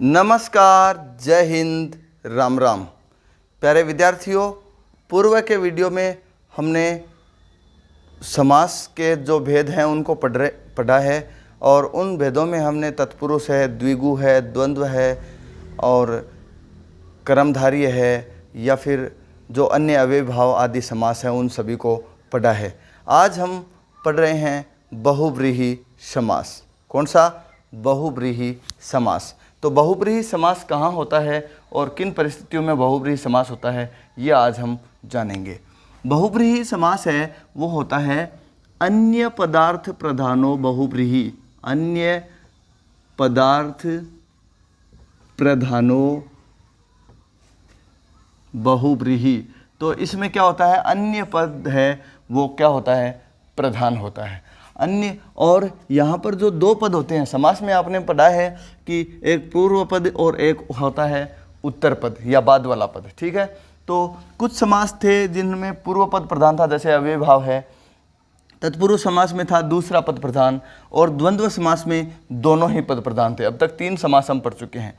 नमस्कार, जय हिंद, राम राम। प्यारे विद्यार्थियों, पूर्व के वीडियो में हमने समास के जो भेद हैं उनको पढ़ा है और उन भेदों में हमने तत्पुरुष है, द्विगु है, द्वंद्व है और कर्मधारय है या फिर जो अन्य अव्ययभाव आदि समास हैं उन सभी को पढ़ा है। आज हम पढ़ रहे हैं बहुव्रीहि समास। कौन सा? बहुव्रीहि समास। तो बहुव्रीहि समास कहाँ होता है और किन परिस्थितियों में बहुव्रीहि समास होता है, ये आज हम जानेंगे। बहुव्रीहि समास है वो होता है अन्य पदार्थ प्रधानो बहुव्रीहि। अन्य पदार्थ प्रधानो बहुव्रीहि। तो इसमें क्या होता है, अन्य पद है वो क्या होता है, प्रधान होता है। अन्य, और यहाँ पर जो दो पद होते हैं समास में आपने पढ़ा है कि एक पूर्व पद और एक होता है उत्तर पद या बाद वाला पद। ठीक है, तो कुछ समास थे जिनमें पूर्व पद प्रधान था, जैसे अव्ययभाव है। तत्पुरुष समास में था दूसरा पद प्रधान और द्वंद्व समास में दोनों ही पद प्रधान थे। अब तक 3 समास हम पढ़ चुके हैं।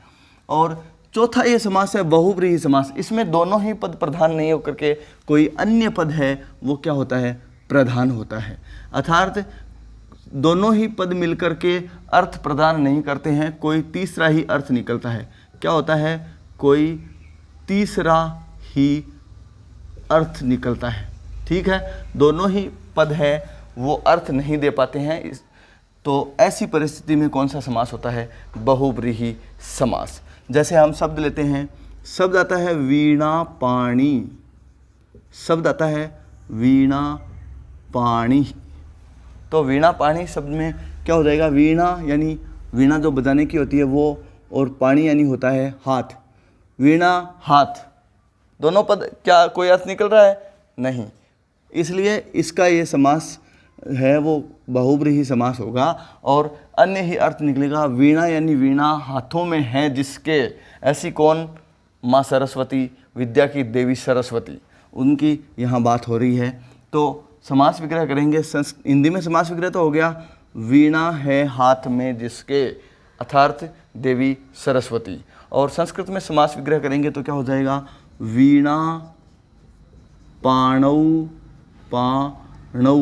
और चौथा ये समास है बहुव्रीहि समास। इसमें दोनों ही पद प्रधान नहीं होकर के कोई अन्य पद है वो क्या होता है, प्रधान होता है। अर्थात दोनों ही पद मिलकर के अर्थ प्रदान नहीं करते हैं, कोई तीसरा ही अर्थ निकलता है। क्या होता है, कोई तीसरा ही अर्थ निकलता है। ठीक है, दोनों ही पद है वो अर्थ नहीं दे पाते हैं। तो ऐसी परिस्थिति में कौन सा समास होता है, बहुव्रीहि समास। जैसे हम शब्द लेते हैं, शब्द आता है वीणा पाणी। शब्द आता है वीणा पाणी। तो वीणा पाणी शब्द में क्या हो जाएगा, वीणा यानी वीणा जो बजाने की होती है वो, और पाणी यानी होता है हाथ। वीणा हाथ, दोनों पद क्या कोई अर्थ निकल रहा है? नहीं। इसलिए इसका ये समास है वो बहुव्रीहि समास होगा और अन्य ही अर्थ निकलेगा। वीणा यानी वीणा हाथों में है जिसके, ऐसी कौन? माँ सरस्वती, विद्या की देवी सरस्वती, उनकी यहाँ बात हो रही है। तो समास विग्रह करेंगे। हिंदी में समास विग्रह तो हो गया, वीणा है हाथ में जिसके, अर्थात देवी सरस्वती। और संस्कृत में समास विग्रह करेंगे तो क्या हो जाएगा, वीणा पाणौ पाणौ,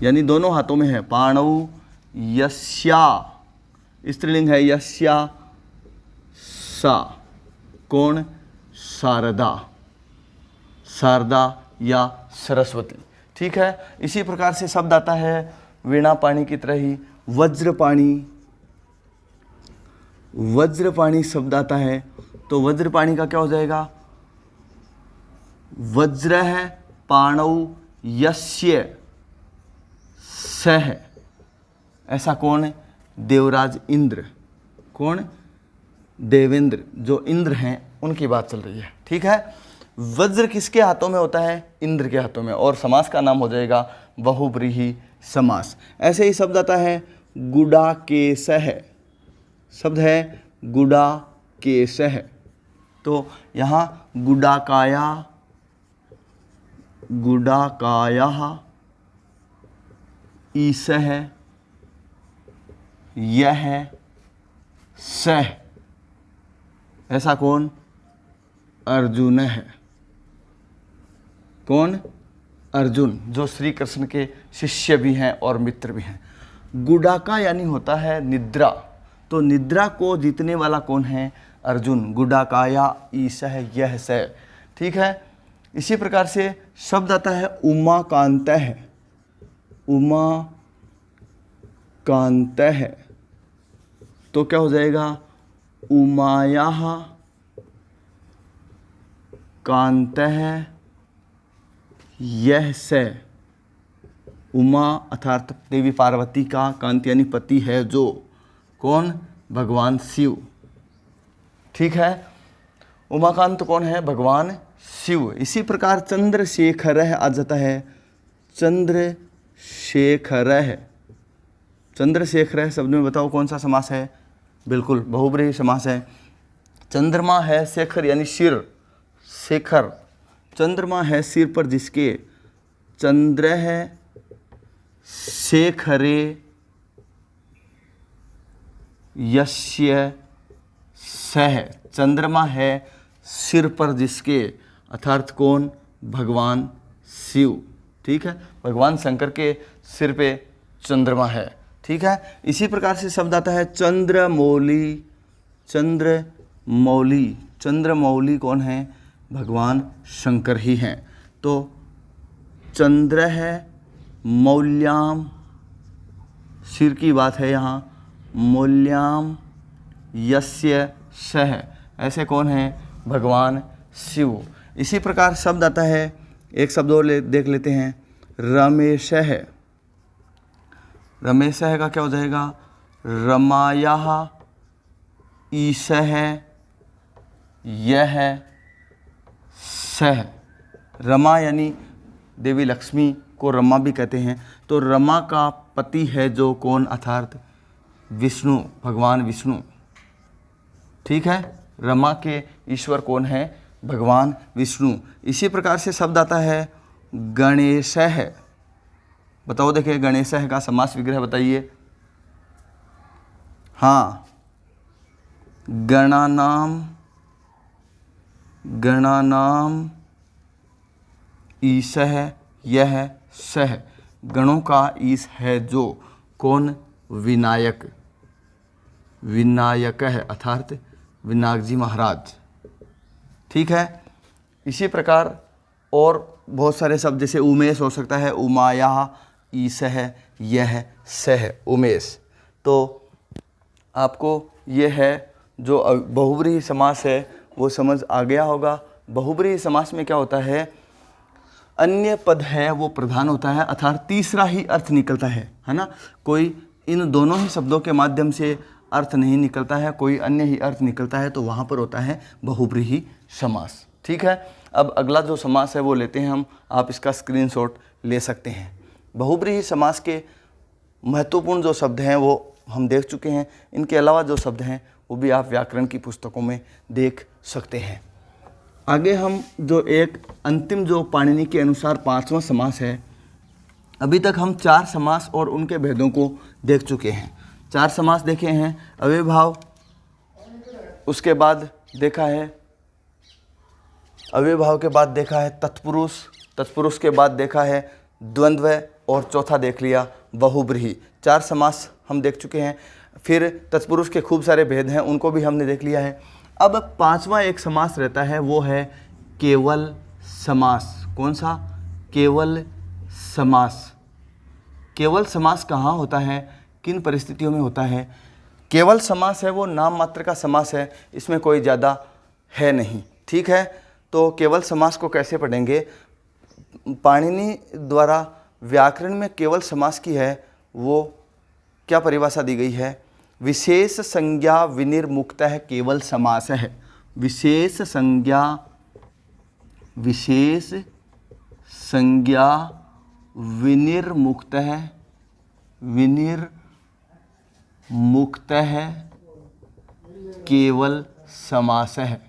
यानी दोनों हाथों में है। पाणौ यस्या, स्त्रीलिंग है, यस्या सा, कौन? शारदा, शारदा या सरस्वती। ठीक है, इसी प्रकार से शब्द आता है वीणा पाणी की तरह ही वज्रपाणी। वज्रपाणी शब्द आता है तो वज्रपाणी का क्या हो जाएगा, वज्र है पाणौ यस्य सह, ऐसा कौन है? देवराज इंद्र। कौन? देवेंद्र, जो इंद्र हैं उनकी बात चल रही है। ठीक है, वज्र किसके हाथों में होता है? इंद्र के हाथों में। और समास का नाम हो जाएगा बहुव्रीहि समास। ऐसे ही शब्द आता है गुडाकेशः। शब्द है गुडाकेशः। तो यहाँ गुडाकाया, गुडाकायाः, ईशः, यः, सः, ऐसा कौन? अर्जुन है। कौन? अर्जुन, जो श्री कृष्ण के शिष्य भी हैं और मित्र भी हैं। गुडाका यानी होता है निद्रा। तो निद्रा को जीतने वाला कौन है? अर्जुन। गुडाकाया ईशः यः सः। ठीक है, इसी प्रकार से शब्द आता है उमाकान्तः। उमाकान्तः, तो क्या हो जाएगा, उमायाः कान्तः यः सः। उमा अर्थात देवी पार्वती का कांत यानी पति है जो, कौन? भगवान शिव। ठीक है, उमाकांत कौन है? भगवान शिव। इसी प्रकार चंद्रशेखरः आ जाता है, चंद्रशेखरः। चंद्रशेखरः शब्द में बताओ कौन सा समास है? बिल्कुल बहुव्रीहि समास है। चंद्रमा है, शेखर यानी सिर, शेखर। चंद्रमा है सिर पर जिसके, चंद्र है शेखरे यस्य सह, चंद्रमा है सिर पर जिसके, अर्थात कौन, भगवान शिव। ठीक है, भगवान शंकर के सिर पे चंद्रमा है। ठीक है, इसी प्रकार से शब्द आता है चंद्रमौली। चंद्रमौली, चंद्रमौली कौन है, भगवान शंकर ही हैं। तो चंद्र है, मौल्याम, सिर की बात है यहाँ, मौल्याम यस्य सह, ऐसे कौन है, भगवान शिव। इसी प्रकार शब्द आता है, एक शब्द और देख लेते हैं, रमेश है। रमेश है का क्या हो जाएगा, रमायाः ईशः यः सह। रमा यानी देवी लक्ष्मी को रमा भी कहते हैं। तो रमा का पति है जो कौन, अर्थात विष्णु, भगवान विष्णु। ठीक है, रमा के ईश्वर कौन है, भगवान विष्णु। इसी प्रकार से शब्द आता है गणेशः। बताओ, देखिए गणेशः का समास विग्रह बताइए। हाँ, गणानाम ईशः यह सह, गणों का ईश है जो कौन, विनायक, विनायक है, अर्थात विनायक जी महाराज। ठीक है, इसी प्रकार और बहुत सारे शब्द, जैसे उमेश हो सकता है, उमायाः ईशः यह सह, उमेश। तो आपको ये है जो बहुब्रीहि समास है वो समझ आ गया होगा। बहुब्रीहि समास में क्या होता है, अन्य पद है वो प्रधान होता है, अर्थात तीसरा ही अर्थ निकलता है ना। कोई इन दोनों ही शब्दों के माध्यम से अर्थ नहीं निकलता है, कोई अन्य ही अर्थ निकलता है, तो वहाँ पर होता है बहुब्रीहि समास। ठीक है, अब अगला जो समास है वो लेते हैं हम, आप इसका स्क्रीनशॉट ले सकते हैं। बहुब्रीहि समास के महत्वपूर्ण जो शब्द हैं वो हम देख चुके हैं, इनके अलावा जो शब्द हैं वो भी आप व्याकरण की पुस्तकों में देख सकते हैं। आगे हम जो एक अंतिम जो पाणिनि के अनुसार 5वां समास है, अभी तक हम 4 समास और उनके भेदों को देख चुके हैं। 4 समास देखे हैं, अव्ययभाव, उसके बाद देखा है अव्ययभाव के बाद देखा है तत्पुरुष, तत्पुरुष के बाद देखा है द्वंद्व, और चौथा देख लिया बहुब्रीहि। 4 समास हम देख चुके हैं। फिर तत्पुरुष के खूब सारे भेद हैं, उनको भी हमने देख लिया है। अब 5वां एक समास रहता है, वो है केवल समास। कौन सा, केवल समास। केवल समास कहाँ होता है, किन परिस्थितियों में होता है। केवल समास है वो नाम मात्र का समास है, इसमें कोई ज़्यादा है नहीं। ठीक है, तो केवल समास को कैसे पढ़ेंगे, पाणिनि द्वारा व्याकरण में केवल समास की है वो क्या परिभाषा दी गई है, विशेष संज्ञा विनिर्मुक्तः केवल समास है। विशेष संज्ञा विनिर्मुक्तः केवल समास है,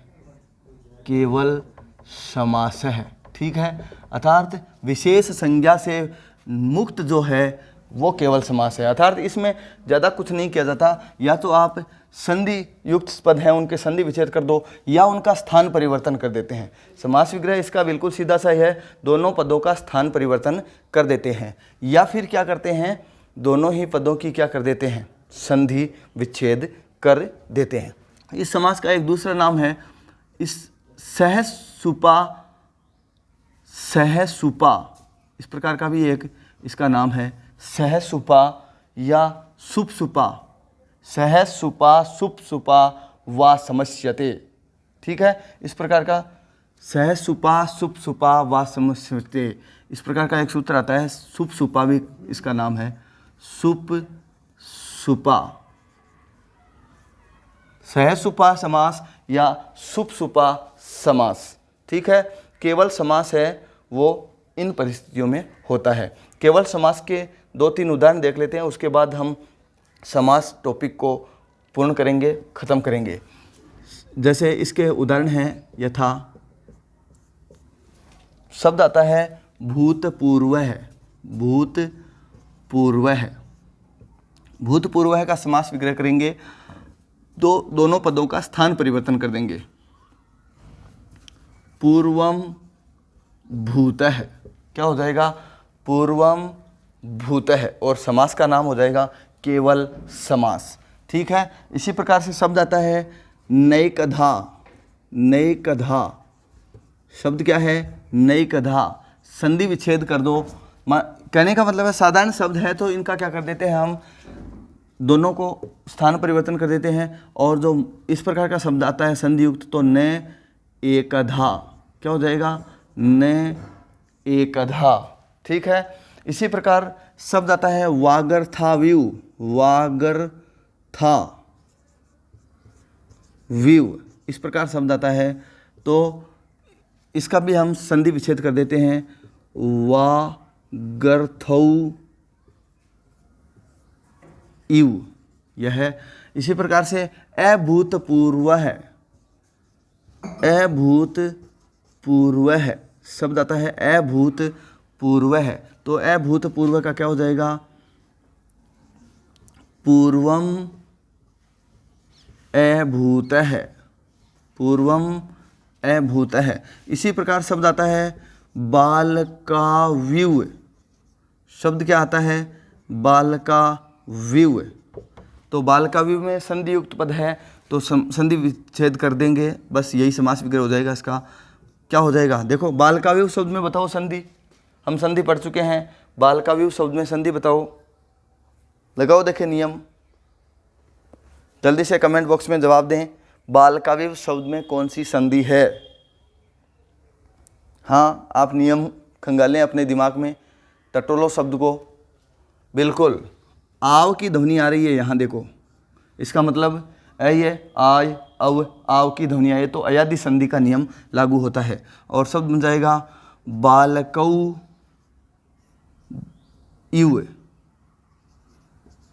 केवल समास है। ठीक है, अर्थात विशेष संज्ञा से मुक्त जो है वो केवल समास है। अर्थात इसमें ज़्यादा कुछ नहीं किया जाता, या तो आप संधि युक्त पद हैं उनके संधि विच्छेद कर दो, या उनका स्थान परिवर्तन कर देते हैं। समास विग्रह इसका बिल्कुल सीधा सा है, दोनों पदों का स्थान परिवर्तन कर देते हैं, या फिर क्या करते हैं, दोनों ही पदों की क्या कर देते हैं, संधि विच्छेद कर देते हैं। इस समास का एक दूसरा नाम है इस सहसुपा, इस प्रकार का भी एक इसका नाम है, सहसुपा या सुपसुपा। सहसुपा सुपसुपा वा समस्यते। ठीक है, इस प्रकार का सहसुपा सुपसुपा वा समस्यते, इस प्रकार का एक सूत्र आता है। सुपसुपा भी इसका नाम है, सुपसुपा। सहसुपा समास या सुपसुपा समास। ठीक है, केवल समास है वो इन परिस्थितियों में होता है। केवल समास के 2-3 उदाहरण देख लेते हैं, उसके बाद हम समास टॉपिक को पूर्ण करेंगे, ख़त्म करेंगे। जैसे इसके उदाहरण हैं, यथा शब्द आता है भूतपूर्वः। भूतपूर्वः का समास विग्रह करेंगे। दोनों पदों का स्थान परिवर्तन कर देंगे। पूर्वम भूतः क्या हो जाएगा? पूर्वम भूतः, और समास का नाम हो जाएगा केवल समास। ठीक है। इसी प्रकार से शब्द आता है नैकधा। नैकधा शब्द क्या है? नैकधा। संधि विच्छेद कर दो। कहने का मतलब है साधारण शब्द है तो इनका क्या कर देते हैं हम, दोनों को स्थान परिवर्तन कर देते हैं। और जो इस प्रकार का शब्द आता है संधि युक्त, तो न एकधा क्या हो जाएगा? न एकधा। ठीक है। इसी प्रकार शब्द आता है वागर्थाव्यू। वागर्था व्यू, इस प्रकार शब्द आता है तो इसका भी हम संधि विच्छेद कर देते हैं। वागर्थौ इव, यह है। इसी प्रकार से अभूतपूर्व है। अभूतपूर्व है शब्द आता है अभूतपूर्व है, तो अभूतपूर्व का क्या हो जाएगा? पूर्वम अभूतः। पूर्वम अभूतः। इसी प्रकार शब्द आता है बालकाव्यू। शब्द क्या आता है? बालकाव्यू। तो बालकाव्यू में संधि युक्त पद है तो संधि विच्छेद कर देंगे, बस यही समास विग्रह हो जाएगा। इसका क्या हो जाएगा? देखो बालकाव्यू शब्द में बताओ संधि, हम संधि पढ़ चुके हैं। बालकाव्यू शब्द में संधि बताओ, लगाओ देखें नियम, जल्दी से कमेंट बॉक्स में जवाब दें। बालकाव्यू शब्द में कौन सी संधि है? हाँ, आप नियम खंगालें अपने दिमाग में, टटोलो शब्द को। बिल्कुल, आव की ध्वनि आ रही है यहाँ देखो, इसका मतलब ये आय अव आव की ध्वनि आई तो अयादि संधि का नियम लागू होता है और शब्द बन जाएगा बालकौ इव।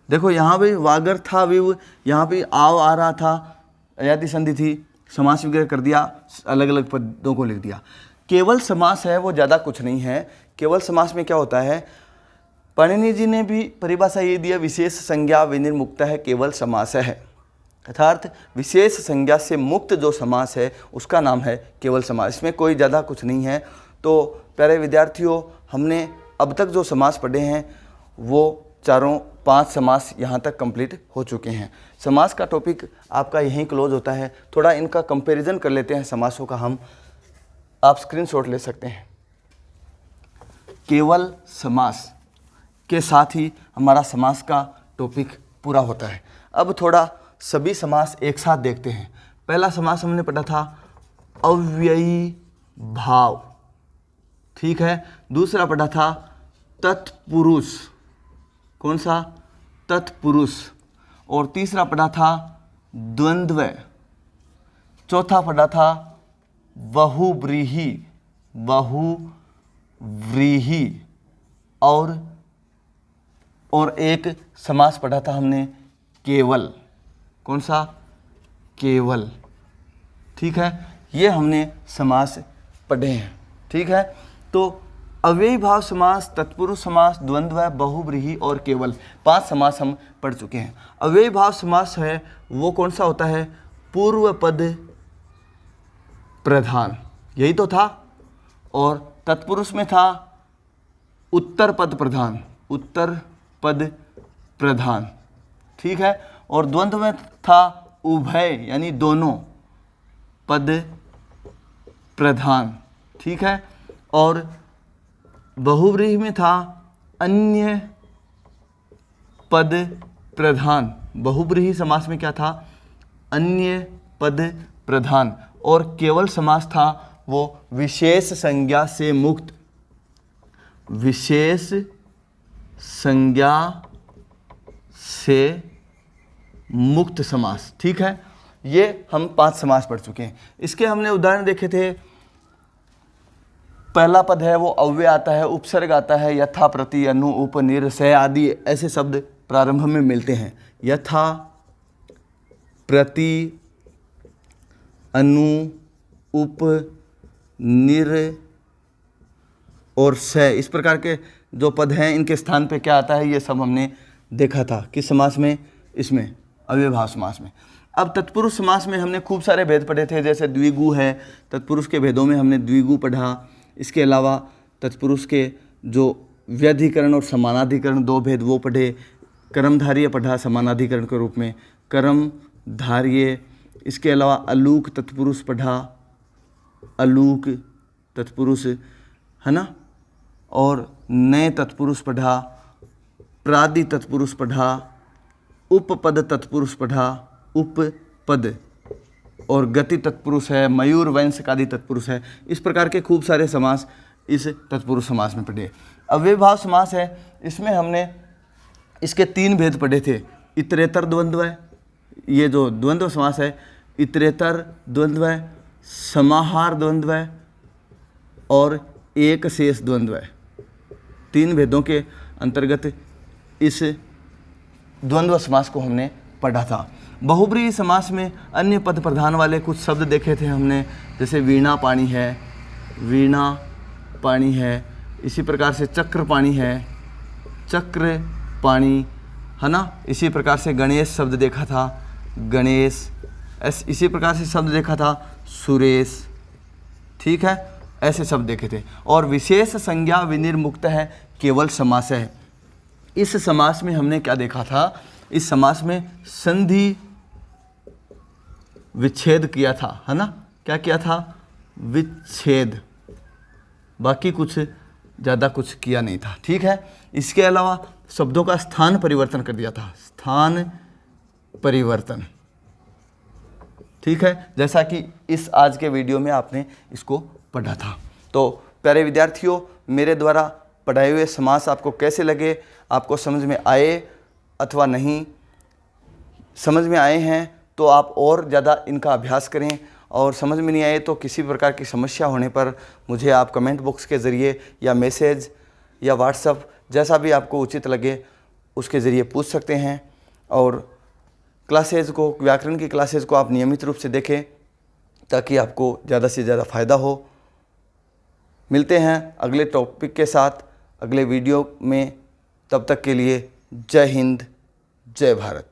देखो यहाँ भी वागर था विव, यहाँ भी आव आ रहा था, अयादि संधि थी, समास विग्रह कर दिया, अलग अलग पदों को लिख दिया। केवल समास है वो ज़्यादा कुछ नहीं है। केवल समास में क्या होता है, पाणिनि जी ने भी परिभाषा ये दिया, विशेष संज्ञा विनिर्मुक्त है केवल समास है। अर्थात विशेष संज्ञा से मुक्त जो समास है उसका नाम है केवल समास। इसमें कोई ज़्यादा कुछ नहीं है। तो प्यारे विद्यार्थियों, हमने अब तक जो समास पढ़े हैं वो चारों 5 समास यहाँ तक कंप्लीट हो चुके हैं। समास का टॉपिक आपका यहीं क्लोज होता है। थोड़ा इनका कंपैरिजन कर लेते हैं समासों का हम, आप स्क्रीनशॉट ले सकते हैं। केवल समास के साथ ही हमारा समास का टॉपिक पूरा होता है। अब थोड़ा सभी समास एक साथ देखते हैं। पहला समास हमने पढ़ा था अव्ययी भाव, ठीक है। दूसरा पढ़ा था तत्पुरुष, कौन सा? तत्पुरुष। और तीसरा पढ़ा था द्वंद्व। चौथा पढ़ा था बहुव्रीहि, बहुव्रीहि। और एक समास पढ़ा था हमने केवल, कौन सा? केवल, ठीक है। ये हमने समास पढ़े हैं, ठीक है। तो अव्ययी भाव समास, तत्पुरुष समास, द्वंद्व, बहुव्रीहि और केवल 5 समास हम पढ़ चुके हैं। अव्ययी भाव समास है वो कौन सा होता है? पूर्व पद प्रधान, यही तो था। और तत्पुरुष में था उत्तर पद प्रधान, उत्तर पद प्रधान, ठीक है। और द्वंद्व में था उभय यानी दोनों पद प्रधान, ठीक है। और बहुव्रीहि में था अन्य पद प्रधान। बहुव्रीहि समास में क्या था? अन्य पद प्रधान। और केवल समास था वो विशेष संज्ञा से मुक्त, विशेष संज्ञा से मुक्त समास, ठीक है। ये हम 5 समास पढ़ चुके हैं। इसके हमने उदाहरण देखे थे। पहला पद है वो अव्यय आता है, उपसर्ग आता है, यथा, प्रति, अनु, उप, निर, से आदि ऐसे शब्द प्रारंभ में मिलते हैं। यथा, प्रति, अनु, उप, निर और से, इस प्रकार के जो पद हैं इनके स्थान पे क्या आता है ये सब हमने देखा था। किस समास में? इसमें, अव्ययी भाव समास में। अब तत्पुरुष समास में हमने खूब सारे भेद पढ़े थे, जैसे द्विगु है, तत्पुरुष के भेदों में हमने द्विगु पढ़ा। इसके अलावा तत्पुरुष के जो व्यधिकरण और समानाधिकरण दो भेद वो पढ़े। कर्मधार्य पढ़ा समानाधिकरण के रूप में, कर्मधार्य। इसके अलावा अलूक तत्पुरुष पढ़ा, अलूक तत्पुरुष, है ना, और नए तत्पुरुष पढ़ा, प्रादि तत्पुरुष पढ़ा, उपपद तत्पुरुष पढ़ा, उपपद, और गति तत्पुरुष है, मयूर वंश आदि तत्पुरुष है। इस प्रकार के खूब सारे समास इस तत्पुरुष समास में पढ़े। अव्ययभाव समास है, इसमें हमने इसके 3 भेद पढ़े थे। इतरेतर द्वंद्व, ये जो द्वंद्व समास है, इतरेतर द्वंद्व, समाहार द्वंद्व और एक शेष द्वंद्व। 3 भेदों के अंतर्गत इस द्वंद्व समास को हमने पढ़ा था। बहुब्रीहि समास में अन्य पद प्रधान वाले कुछ शब्द देखे थे हमने, जैसे वीणा पाणी है, वीणा पाणी है। इसी प्रकार से चक्र पाणी है, चक्र पाणी, है ना। इसी प्रकार से गणेश शब्द देखा था, गणेश। इसी प्रकार से शब्द देखा था सुरेश, ठीक है, ऐसे शब्द देखे थे। और विशेष संज्ञा विनिर्मुक्त है केवल समास है। इस समास में हमने क्या देखा था, इस समास में संधि विच्छेद किया था, है ना। क्या किया था, विच्छेद, बाकी कुछ ज़्यादा कुछ किया नहीं था, ठीक है। इसके अलावा शब्दों का स्थान परिवर्तन कर दिया था, स्थान परिवर्तन, ठीक है, जैसा कि इस आज के वीडियो में आपने इसको पढ़ा था। तो प्यारे विद्यार्थियों, मेरे द्वारा पढ़ाए हुए समास आपको कैसे लगे, आपको समझ में आए अथवा नहीं, समझ में आए हैं तो आप और ज़्यादा इनका अभ्यास करें, और समझ में नहीं आए तो किसी प्रकार की समस्या होने पर मुझे आप कमेंट बॉक्स के ज़रिए या मैसेज या व्हाट्सएप, जैसा भी आपको उचित लगे उसके ज़रिए पूछ सकते हैं। और क्लासेज को, व्याकरण की क्लासेज को आप नियमित रूप से देखें ताकि आपको ज़्यादा से ज़्यादा फ़ायदा हो। मिलते हैं अगले टॉपिक के साथ अगले वीडियो में, तब तक के लिए जय हिंद, जय भारत।